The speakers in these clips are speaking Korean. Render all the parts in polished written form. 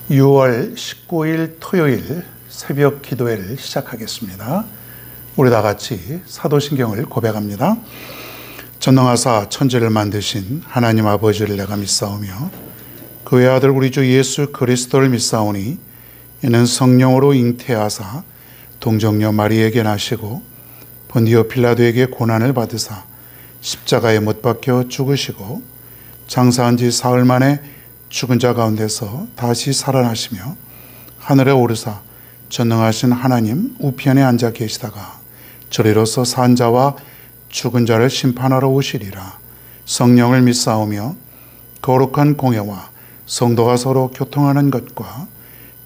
6월 19일 토요일 새벽 기도회를 시작하겠습니다. 우리 다 같이 사도신경을 고백합니다. 전능하사 천지를 만드신 하나님 아버지를 내가 믿사오며 그 외아들 우리 주 예수 그리스도를 믿사오니 이는 성령으로 잉태하사 동정녀 마리에게 나시고 본디오 필라도에게 고난을 받으사 십자가에 못 박혀 죽으시고 장사한 지 사흘 만에 죽은 자 가운데서 다시 살아나시며 하늘에 오르사 전능하신 하나님 우편에 앉아 계시다가 저리로서 산 자와 죽은 자를 심판하러 오시리라. 성령을 믿사오며 거룩한 공예와 성도가 서로 교통하는 것과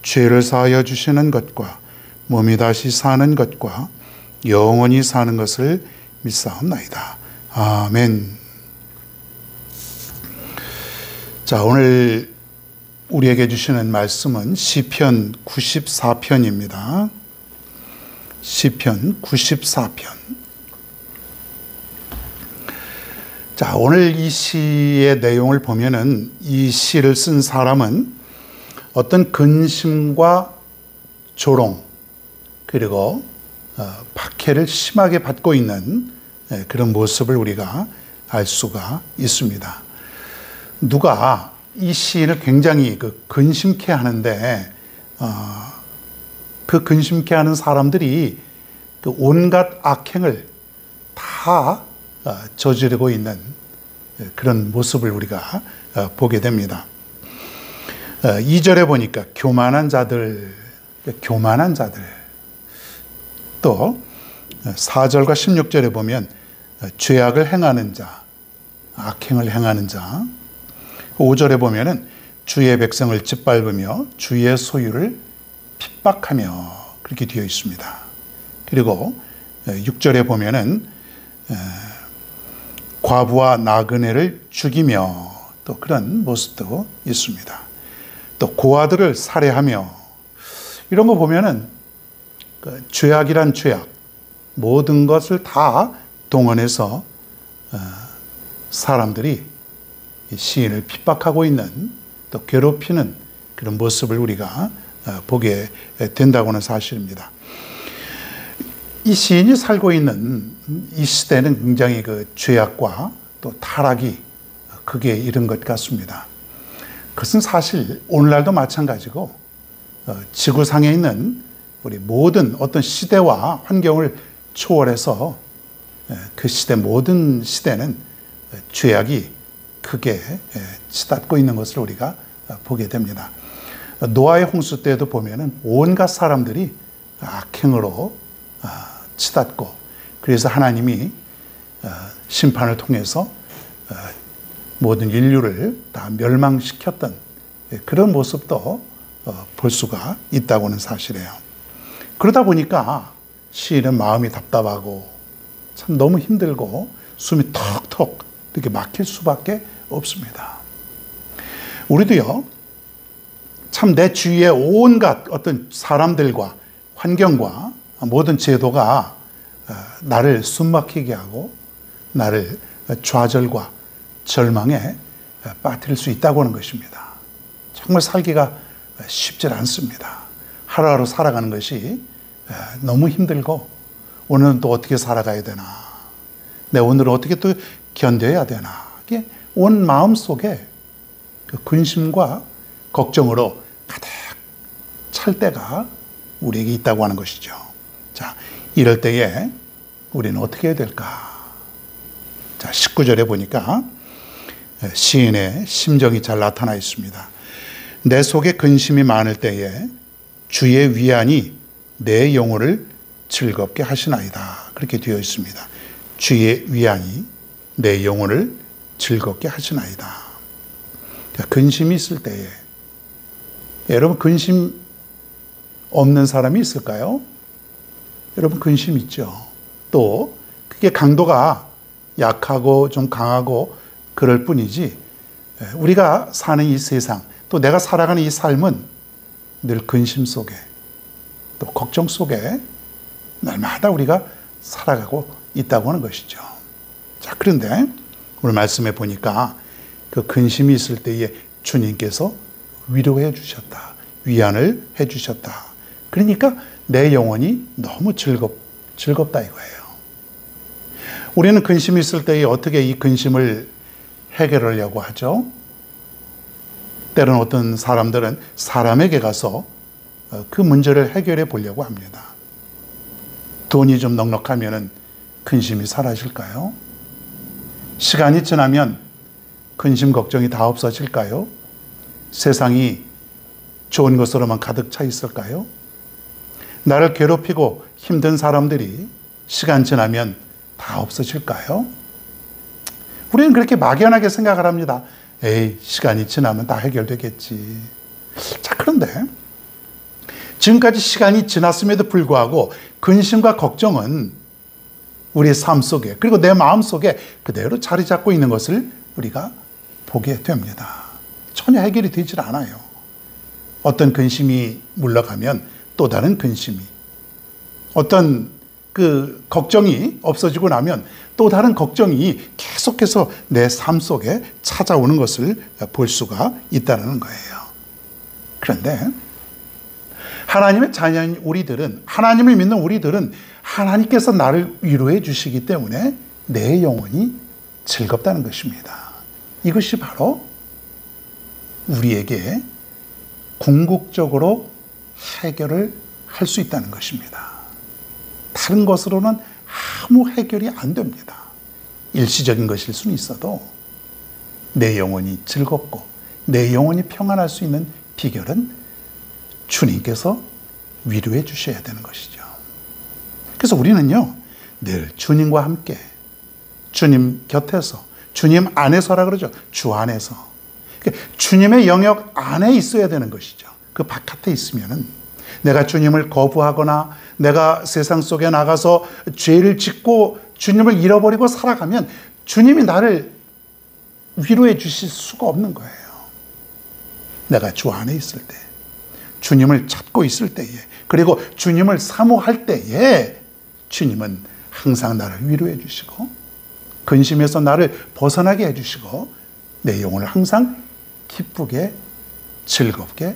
죄를 사하여 주시는 것과 몸이 다시 사는 것과 영원히 사는 것을 믿사옵나이다. 아멘. 자, 오늘 우리에게 주시는 말씀은 시편 94편입니다. 시편 94편. 자, 오늘 이 시의 내용을 보면은 이 시를 쓴 사람은 어떤 근심과 조롱 그리고 박해를 심하게 받고 있는 그런 모습을 우리가 알 수가 있습니다. 누가 이 시인을 굉장히 근심케 하는데 그 근심케 하는 사람들이 온갖 악행을 다 저지르고 있는 그런 모습을 우리가 보게 됩니다. 2절에 보니까 교만한 자들 또 4절과 16절에 보면 죄악을 행하는 자, 악행을 행하는 자, 5절에 보면은 주의 백성을 짓밟으며 주의 소유를 핍박하며 그렇게 되어 있습니다. 그리고 6절에 보면은 과부와 나그네를 죽이며 또 그런 모습도 있습니다. 또 고아들을 살해하며 이런 거 보면은 죄악이란 죄악 모든 것을 다 동원해서 사람들이 시인을 핍박하고 있는 또 괴롭히는 그런 모습을 우리가 보게 된다고는 사실입니다. 이 시인이 살고 있는 이 시대는 굉장히 죄악과 또 타락이 극에 이른 것 같습니다. 그것은 사실 오늘날도 마찬가지고 지구상에 있는 우리 모든 어떤 시대와 환경을 초월해서 그 시대 모든 시대는 죄악이 크게 치닫고 있는 것을 우리가 보게 됩니다. 노아의 홍수 때도 보면은 온갖 사람들이 악행으로 치닫고 그래서 하나님이 심판을 통해서 모든 인류를 다 멸망시켰던 그런 모습도 볼 수가 있다고는 사실이에요. 그러다 보니까 시인은 마음이 답답하고 참 너무 힘들고 숨이 턱턱 이렇게 막힐 수밖에 없습니다. 우리도요, 참 내 주위의 온갖 어떤 사람들과 환경과 모든 제도가 나를 숨막히게 하고 나를 좌절과 절망에 빠뜨릴 수 있다고 하는 것입니다. 정말 살기가 쉽지 않습니다. 하루하루 살아가는 것이 너무 힘들고 오늘은 또 어떻게 살아가야 되나, 내 오늘은 어떻게 또 견뎌야 되나, 이게 온 마음 속에 그 근심과 걱정으로 가득 찰 때가 우리에게 있다고 하는 것이죠. 자, 이럴 때에 우리는 어떻게 해야 될까? 자, 19절에 보니까 시인의 심정이 잘 나타나 있습니다. 내 속에 근심이 많을 때에 주의 위안이 내 영혼을 즐겁게 하시나이다. 그렇게 되어 있습니다. 주의 위안이 내 영혼을 즐겁게 하시나이다. 근심이 있을 때에 여러분 근심 없는 사람이 있을까요? 여러분 근심 있죠. 또 그게 강도가 약하고 좀 강하고 그럴 뿐이지 우리가 사는 이 세상 또 내가 살아가는 이 삶은 늘 근심 속에 또 걱정 속에 날마다 우리가 살아가고 있다고 하는 것이죠. 자, 그런데 오늘 말씀에 보니까 그 근심이 있을 때에 주님께서 위로해 주셨다. 위안을 해주셨다. 그러니까 내 영혼이 너무 즐겁다 이거예요. 우리는 근심이 있을 때에 어떻게 이 근심을 해결하려고 하죠? 때로는 어떤 사람들은 사람에게 가서 그 문제를 해결해 보려고 합니다. 돈이 좀 넉넉하면 근심이 사라질까요? 시간이 지나면 근심 걱정이 다 없어질까요? 세상이 좋은 것으로만 가득 차 있을까요? 나를 괴롭히고 힘든 사람들이 시간 지나면 다 없어질까요? 우리는 그렇게 막연하게 생각을 합니다. 에이, 시간이 지나면 다 해결되겠지. 자, 그런데 지금까지 시간이 지났음에도 불구하고 근심과 걱정은 우리의 삶 속에, 그리고 내 마음 속에 그대로 자리 잡고 있는 것을 우리가 보게 됩니다. 전혀 해결이 되질 않아요. 어떤 근심이 물러가면 또 다른 근심이, 어떤 그 걱정이 없어지고 나면 또 다른 걱정이 계속해서 내 삶 속에 찾아오는 것을 볼 수가 있다는 거예요. 그런데 하나님의 자녀인 우리들은, 하나님을 믿는 우리들은 하나님께서 나를 위로해 주시기 때문에 내 영혼이 즐겁다는 것입니다. 이것이 바로 우리에게 궁극적으로 해결을 할 수 있다는 것입니다. 다른 것으로는 아무 해결이 안 됩니다. 일시적인 것일 수는 있어도 내 영혼이 즐겁고 내 영혼이 평안할 수 있는 비결은 주님께서 위로해 주셔야 되는 것이죠. 그래서 우리는요, 늘 주님과 함께, 주님 곁에서, 주님 안에서라 그러죠. 주 안에서. 그러니까 주님의 영역 안에 있어야 되는 것이죠. 그 바깥에 있으면은 내가 주님을 거부하거나 내가 세상 속에 나가서 죄를 짓고 주님을 잃어버리고 살아가면 주님이 나를 위로해 주실 수가 없는 거예요. 내가 주 안에 있을 때, 주님을 찾고 있을 때에, 그리고 주님을 사모할 때에 주님은 항상 나를 위로해 주시고 근심에서 나를 벗어나게 해주시고 내 영혼을 항상 기쁘게 즐겁게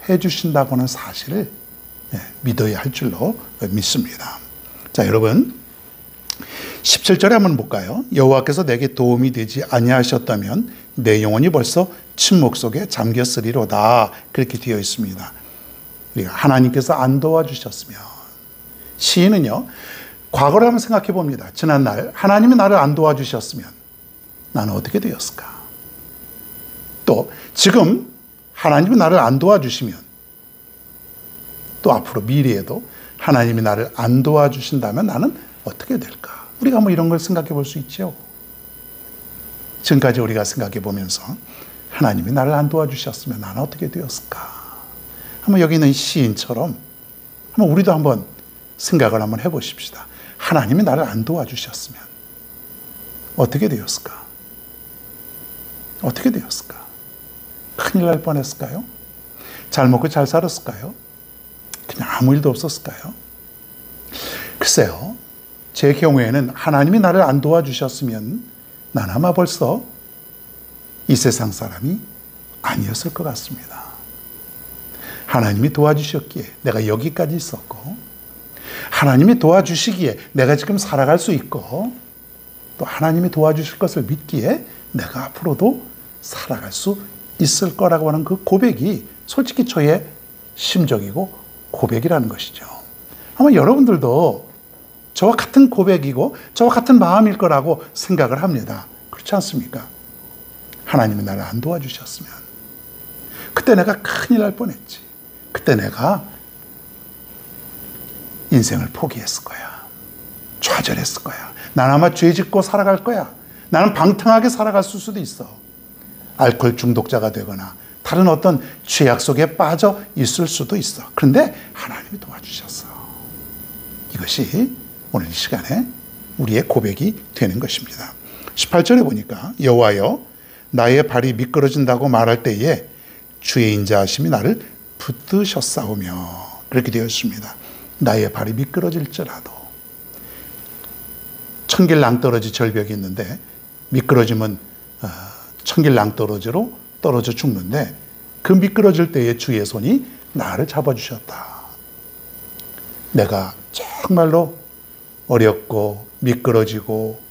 해주신다고는 사실을 믿어야 할 줄로 믿습니다. 자, 여러분 17절에 한번 볼까요? 여호와께서 내게 도움이 되지 아니하셨다면 내 영혼이 벌써 침묵 속에 잠겼으리로다. 그렇게 되어 있습니다. 우리가 하나님께서 안 도와주셨으면, 시인은요 과거를 한번 생각해 봅니다. 지난날 하나님이 나를 안 도와주셨으면 나는 어떻게 되었을까? 또 지금 하나님이 나를 안 도와주시면, 또 앞으로 미래에도 하나님이 나를 안 도와주신다면 나는 어떻게 될까? 우리가 뭐 이런 걸 생각해 볼 수 있죠. 지금까지 우리가 생각해 보면서 하나님이 나를 안 도와주셨으면 나는 어떻게 되었을까? 한번 여기 있는 시인처럼 한번 우리도 한번 생각을 한번 해보십시다. 하나님이 나를 안 도와주셨으면 어떻게 되었을까? 어떻게 되었을까? 큰일 날 뻔했을까요? 잘 먹고 잘 살았을까요? 그냥 아무 일도 없었을까요? 글쎄요, 제 경우에는 하나님이 나를 안 도와주셨으면 난 아마 벌써 이 세상 사람이 아니었을 것 같습니다. 하나님이 도와주셨기에 내가 여기까지 있었고, 하나님이 도와주시기에 내가 지금 살아갈 수 있고, 또 하나님이 도와주실 것을 믿기에 내가 앞으로도 살아갈 수 있을 거라고 하는 그 고백이 솔직히 저의 심정이고 고백이라는 것이죠. 아마 여러분들도 저와 같은 고백이고 저와 같은 마음일 거라고 생각을 합니다. 그렇지 않습니까? 하나님이 나를 안 도와주셨으면 그때 내가 큰일 날 뻔했지. 그때 내가 인생을 포기했을 거야. 좌절했을 거야. 난 아마 죄 짓고 살아갈 거야. 나는 방탕하게 살아갈 수도 있어. 알코올 중독자가 되거나 다른 어떤 죄악 속에 빠져 있을 수도 있어. 그런데 하나님이 도와주셨어. 이것이 오늘 이 시간에 우리의 고백이 되는 것입니다. 18절에 보니까 여호와여 나의 발이 미끄러진다고 말할 때에 주의 인자하심이 나를 붙드셨사오며, 그렇게 되어 있습니다. 나의 발이 미끄러질지라도, 천길낭떠러지 절벽이 있는데 미끄러지면 천길낭떠러지로 떨어져 죽는데 그 미끄러질 때에 주의 손이 나를 잡아주셨다. 내가 정말로 어렵고 미끄러지고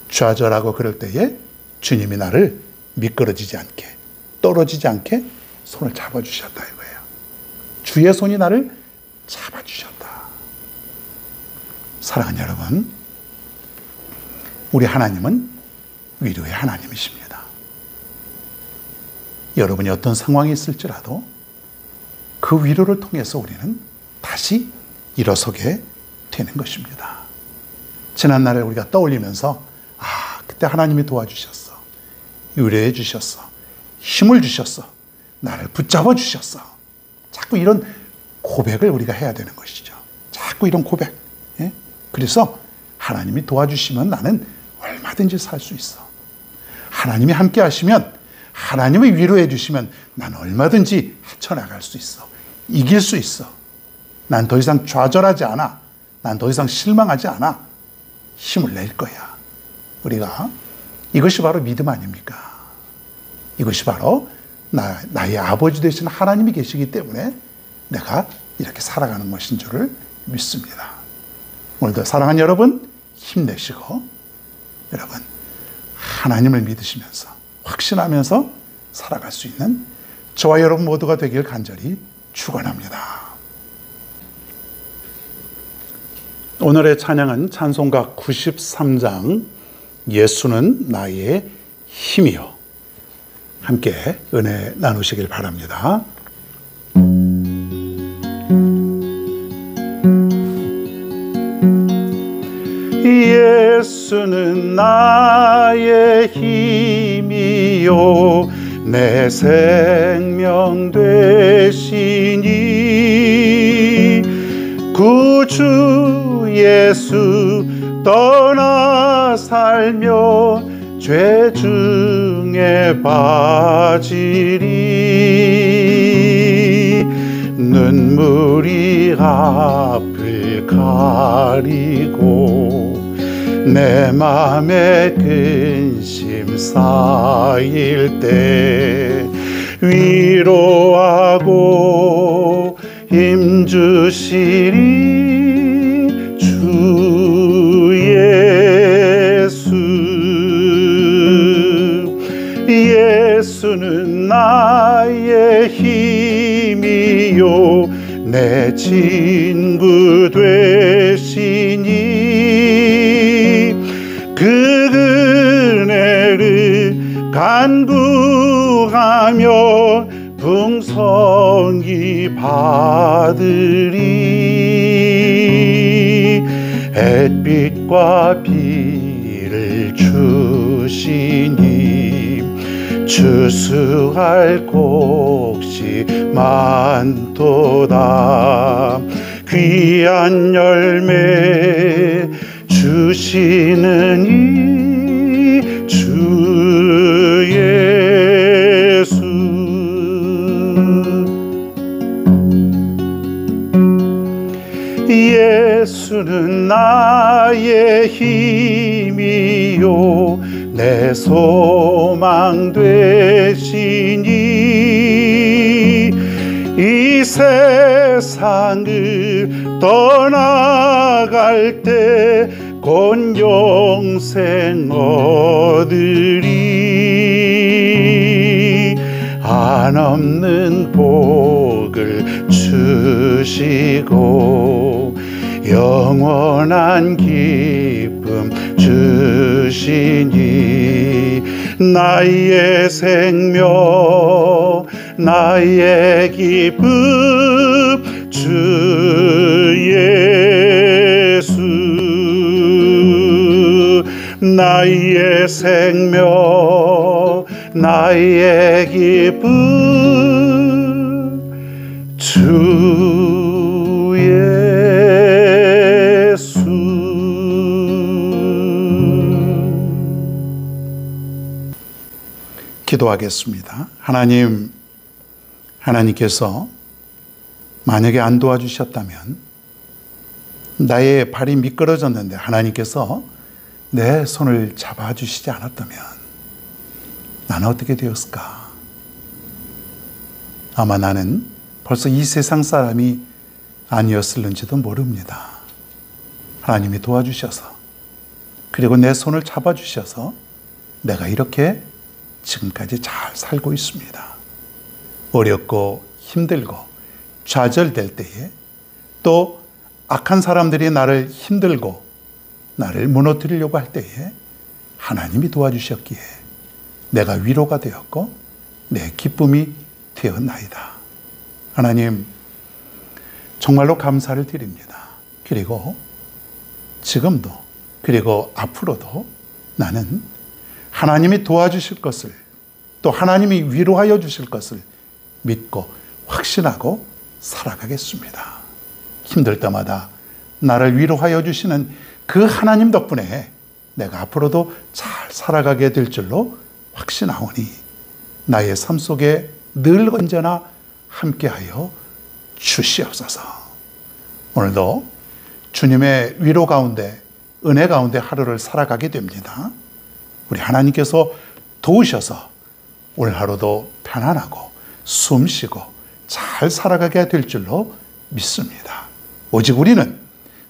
좌절하고 그럴 때에 주님이 나를 미끄러지지 않게, 떨어지지 않게 손을 잡아주셨다 이거예요. 주의 손이 나를 잡아주셨다. 사랑하는 여러분, 우리 하나님은 위로의 하나님이십니다. 여러분이 어떤 상황이 있을지라도 그 위로를 통해서 우리는 다시 일어서게 되는 것입니다. 지난날을 우리가 떠올리면서 그때 하나님이 도와주셨어, 위로해 주셨어, 힘을 주셨어, 나를 붙잡아 주셨어. 자꾸 이런 고백을 우리가 해야 되는 것이죠. 자꾸 이런 고백. 그래서 하나님이 도와주시면 나는 얼마든지 살 수 있어. 하나님이 함께 하시면, 하나님이 위로해 주시면 난 얼마든지 헤쳐나갈 수 있어. 이길 수 있어. 난 더 이상 좌절하지 않아. 난 더 이상 실망하지 않아. 힘을 낼 거야. 우리가 이것이 바로 믿음 아닙니까? 이것이 바로 나의 아버지 되신 하나님이 계시기 때문에 내가 이렇게 살아가는 것인 줄을 믿습니다. 오늘도 사랑하는 여러분, 힘내시고 여러분 하나님을 믿으시면서 확신하면서 살아갈 수 있는 저와 여러분 모두가 되길 간절히 축원합니다. 오늘의 찬양은 찬송가 93장 예수는 나의 힘이요, 함께 은혜 나누시길 바랍니다. 예수는 나의 힘이요 내 생명 되시니 구주 예수 떠나 살며 죄 중에 빠지리 눈물이 앞을 가리고 내 맘에 근심 쌓일 때 위로하고 힘주시리 주 예수. 예수는 나의 힘이요 내 친구 되시니 그 은혜를 간구하며 풍성히 받으리 햇빛과 비를 주시니 추수할 곳이 많도다 귀한 열매 주시는 이 주 예수. 예수는 나의 힘이요 내 소망 되시니 이 세상을 떠나갈 때 곧 영생 얻으리 한없는 복을 주시고 영원한 기쁨 주시니 나의 생명 나의 기쁨 주 예수. 나의 생명 나의 기쁨 주 예수. 기도하겠습니다. 하나님께서 만약에 안 도와주셨다면, 나의 발이 미끄러졌는데 하나님께서 내 손을 잡아주시지 않았다면 나는 어떻게 되었을까? 아마 나는 벌써 이 세상 사람이 아니었을는지도 모릅니다. 하나님이 도와주셔서, 그리고 내 손을 잡아주셔서 내가 이렇게 지금까지 잘 살고 있습니다. 어렵고 힘들고 좌절될 때에, 또 악한 사람들이 나를 힘들고 나를 무너뜨리려고 할 때에 하나님이 도와주셨기에 내가 위로가 되었고 내 기쁨이 되었나이다. 하나님, 정말로 감사를 드립니다. 그리고 지금도, 그리고 앞으로도 나는 하나님이 도와주실 것을, 또 하나님이 위로하여 주실 것을 믿고 확신하고 살아가겠습니다. 힘들 때마다 나를 위로하여 주시는 그 하나님 덕분에 내가 앞으로도 잘 살아가게 될 줄로 확신하오니 나의 삶 속에 늘 언제나 함께하여 주시옵소서. 오늘도 주님의 위로 가운데, 은혜 가운데 하루를 살아가게 됩니다. 우리 하나님께서 도우셔서 오늘 하루도 편안하고 숨쉬고 잘 살아가게 될 줄로 믿습니다. 오직 우리는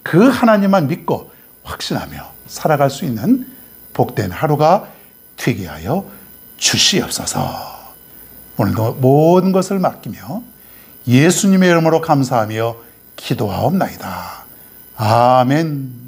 그 하나님만 믿고 확신하며 살아갈 수 있는 복된 하루가 되게 하여 주시옵소서. 오늘도 모든 것을 맡기며 예수님의 이름으로 감사하며 기도하옵나이다. 아멘.